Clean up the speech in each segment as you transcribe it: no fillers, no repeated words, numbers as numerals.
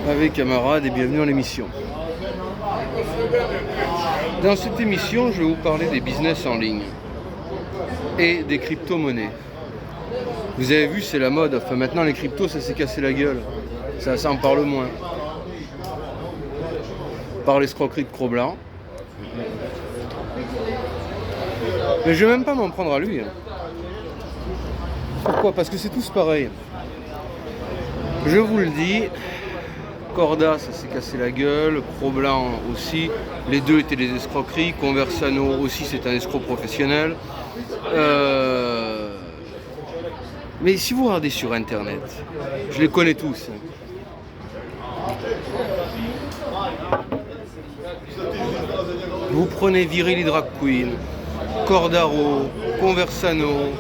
avec camarades et bienvenue dans l'émission. Dans cette émission, je vais vous parler des business en ligne et des crypto-monnaies. Vous avez vu, c'est la mode. Enfin, maintenant, les cryptos, ça s'est cassé la gueule. Ça en parle moins. Par l'escroquerie de Cro-Blanc. Mais je vais même pas m'en prendre à lui. Pourquoi? Parce que c'est tous pareil. Je vous le dis, Corda, ça s'est cassé la gueule, Cro-Blanc aussi. Les deux étaient des escroqueries. Conversano aussi, c'est un escroc professionnel. Mais si vous regardez sur Internet, je les connais tous. Vous prenez Virili Drag Queen, Cordaro, Conversano,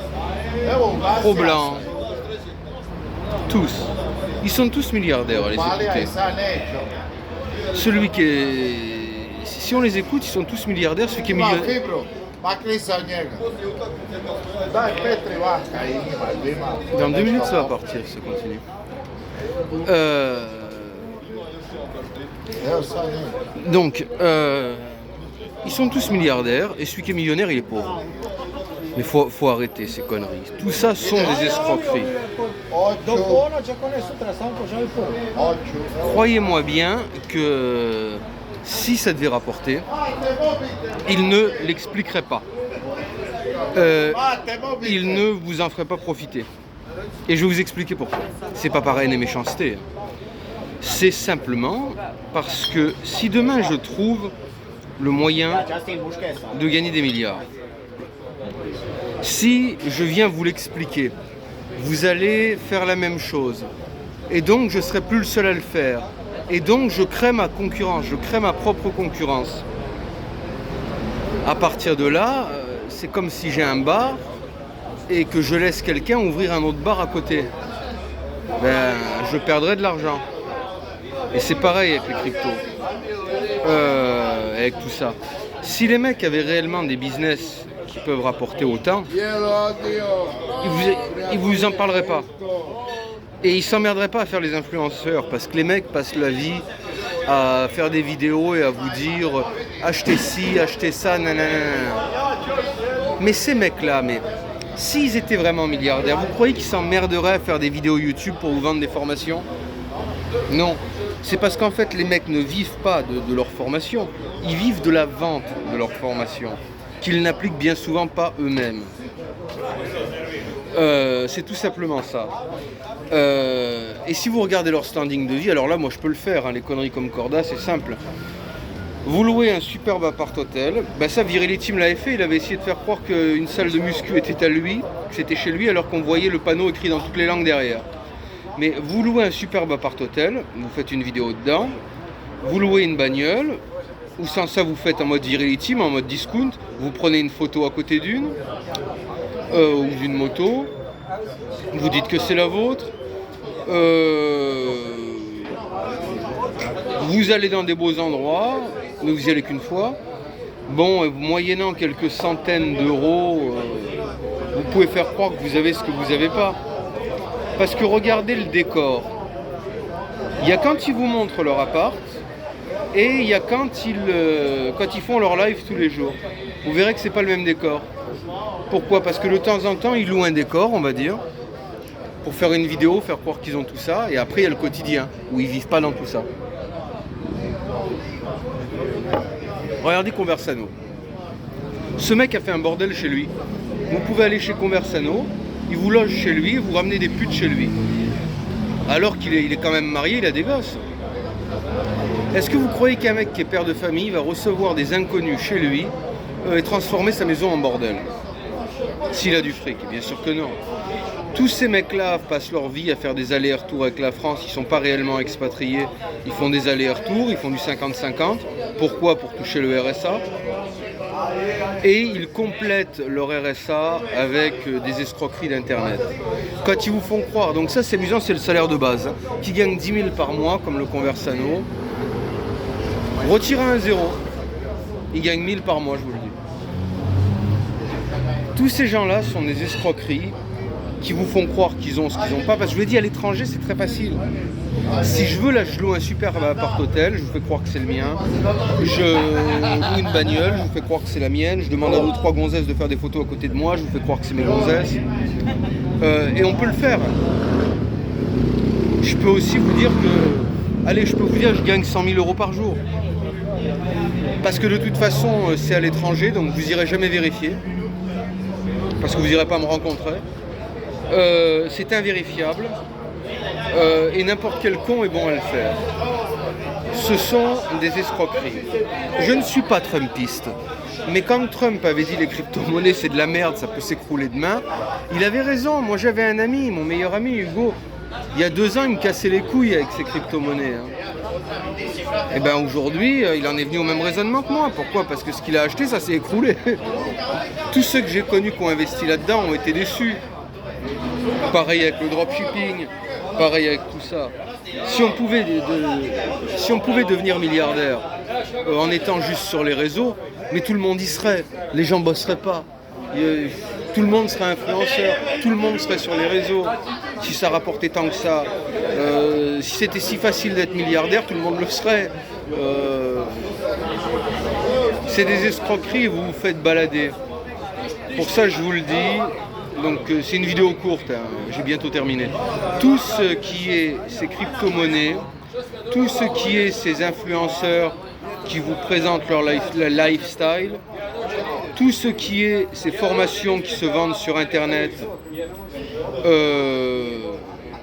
Cro-Blanc, tous. Ils sont tous milliardaires à les écouter. Celui qui est... Si on les écoute, ils sont tous milliardaires. Celui qui est millionnaire... Dans 2 minutes, ça va partir, ça continue. Donc, ils sont tous milliardaires et celui qui est millionnaire, il est pauvre. Mais faut arrêter ces conneries. Tout ça sont des escroqueries. Croyez-moi bien que si ça devait rapporter, il ne l'expliquerait pas. Il ne vous en ferait pas profiter. Et je vais vous expliquer pourquoi. C'est pas par haine et méchanceté. C'est simplement parce que si demain je trouve le moyen de gagner des milliards, si je viens vous l'expliquer, vous allez faire la même chose. Et donc je ne serai plus le seul à le faire. Et donc je crée ma concurrence, je crée ma propre concurrence. À partir de là, c'est comme si j'ai un bar et que je laisse quelqu'un ouvrir un autre bar à côté. Ben, je perdrai de l'argent. Et c'est pareil avec les cryptos. Avec tout ça. Si les mecs avaient réellement des business qui peuvent rapporter autant, ils vous en parleraient pas. Et ils s'emmerderaient pas à faire les influenceurs parce que les mecs passent la vie à faire des vidéos et à vous dire achetez ci, achetez ça, nanana. Mais ces mecs-là, s'ils étaient vraiment milliardaires, vous croyez qu'ils s'emmerderaient à faire des vidéos YouTube pour vous vendre des formations? Non. C'est parce qu'en fait, les mecs ne vivent pas de leur formation. Ils vivent de la vente de leur formation, qu'ils n'appliquent bien souvent pas eux-mêmes. C'est tout simplement ça. Et si vous regardez leur standing de vie, alors là, moi, je peux le faire. Les conneries comme Corda, c'est simple. Vous louez un superbe appart-hôtel. Ben ça, Virili Tim l'avait fait. Il avait essayé de faire croire qu'une salle de muscu était à lui, que c'était chez lui, alors qu'on voyait le panneau écrit dans toutes les langues derrière. Mais vous louez un superbe appart-hôtel, vous faites une vidéo dedans, vous louez une bagnole, ou sans ça vous faites en mode Virili Tim, en mode discount, vous prenez une photo à côté d'une, ou d'une moto, vous dites que c'est la vôtre, vous allez dans des beaux endroits, mais vous y allez qu'une fois. Bon, moyennant quelques centaines d'euros, vous pouvez faire croire que vous avez ce que vous n'avez pas. Parce que regardez le décor. Il y a quand ils vous montrent leur appart et il y a quand ils font leur live tous les jours. Vous verrez que c'est pas le même décor. Pourquoi? Parce que de temps en temps, ils louent un décor, on va dire, pour faire une vidéo, faire croire qu'ils ont tout ça. Et après, il y a le quotidien, où ils vivent pas dans tout ça. Regardez Conversano. Ce mec a fait un bordel chez lui. Vous pouvez aller chez Conversano, il vous loge chez lui, vous ramenez des putes chez lui. Alors qu'il est quand même marié, il a des gosses. Est-ce que vous croyez qu'un mec qui est père de famille va recevoir des inconnus chez lui et transformer sa maison en bordel? S'il a du fric, bien sûr que non. Tous ces mecs-là passent leur vie à faire des allers-retours avec la France, ils ne sont pas réellement expatriés, ils font des allers-retours, ils font du 50-50. Pourquoi? Pour toucher le RSA. Et ils complètent leur RSA avec des escroqueries d'internet. Quand ils vous font croire, donc ça c'est amusant, c'est le salaire de base, qui gagne 10 000 par mois, comme le Conversano, retirez un zéro, il gagne 1000 par mois, je vous le dis. Tous ces gens-là sont des escroqueries qui vous font croire qu'ils ont ce qu'ils n'ont pas. Parce que je vous l'ai dit, à l'étranger, c'est très facile. Si je veux, là, je loue un superbe appart-hôtel, je vous fais croire que c'est le mien. Je loue une bagnole, je vous fais croire que c'est la mienne. Je demande à 2 ou 3 gonzesses de faire des photos à côté de moi, je vous fais croire que c'est mes gonzesses. Et on peut le faire. Je peux aussi vous dire que... Allez, je peux vous dire que je gagne 100 000 euros par jour. Parce que de toute façon, c'est à l'étranger, donc vous n'irez jamais vérifier. Parce que vous n'irez pas me rencontrer. C'est invérifiable. Et n'importe quel con est bon à le faire. Ce sont des escroqueries. Je ne suis pas trumpiste. Mais quand Trump avait dit les crypto-monnaies c'est de la merde, ça peut s'écrouler demain, il avait raison. Moi j'avais un ami, mon meilleur ami Hugo, il y a 2 ans il me cassait les couilles avec ses crypto-monnaies. Et bien aujourd'hui il en est venu au même raisonnement que moi. Pourquoi? Parce que ce qu'il a acheté ça s'est écroulé. Tous ceux que j'ai connus qui ont investi là-dedans ont été déçus. Pareil avec le dropshipping, pareil avec tout ça. Si on pouvait devenir milliardaire en étant juste sur les réseaux, mais tout le monde y serait, les gens bosseraient pas. Tout le monde serait influenceur, tout le monde serait sur les réseaux. Si ça rapportait tant que ça, si c'était si facile d'être milliardaire, tout le monde le serait. C'est des escroqueries, vous vous faites balader. Pour ça, je vous le dis. Donc c'est une vidéo courte, hein, j'ai bientôt terminé. Tout ce qui est ces crypto-monnaies, tout ce qui est ces influenceurs qui vous présentent leur lifestyle, tout ce qui est ces formations qui se vendent sur internet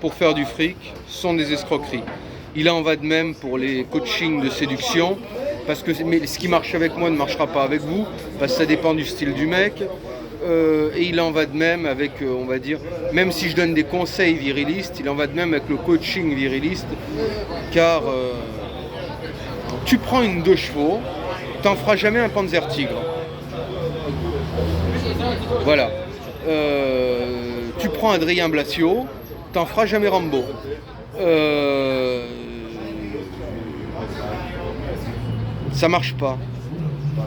pour faire du fric sont des escroqueries. Il en va de même pour les coachings de séduction, parce que mais ce qui marche avec moi ne marchera pas avec vous, parce que ça dépend du style du mec. Et il en va de même avec, on va dire, même si je donne des conseils virilistes, il en va de même avec le coaching viriliste, car tu prends une 2 chevaux, t'en feras jamais un Panzer Tigre. Voilà. Tu prends Adrien Blacio, t'en feras jamais Rambo. Ça marche pas.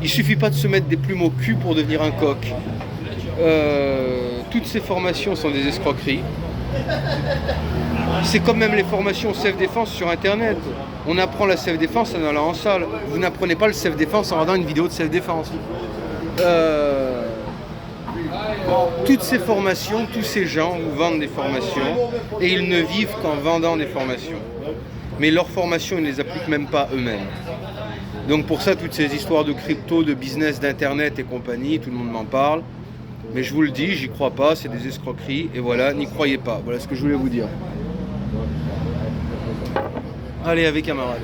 Il suffit pas de se mettre des plumes au cul pour devenir un coq. Toutes ces formations sont des escroqueries. C'est comme même les formations self-défense sur internet. On apprend la self-défense en allant en salle. Vous n'apprenez pas le self-défense en regardant une vidéo de self-défense. Toutes ces formations, tous ces gens vous vendent des formations et ils ne vivent qu'en vendant des formations. Mais leurs formations, ils ne les appliquent même pas eux-mêmes. Donc pour ça, toutes ces histoires de crypto, de business, d'internet et compagnie, tout le monde m'en parle. Mais je vous le dis, j'y crois pas, c'est des escroqueries, et voilà, n'y croyez pas. Voilà ce que je voulais vous dire. Allez, avec camarades.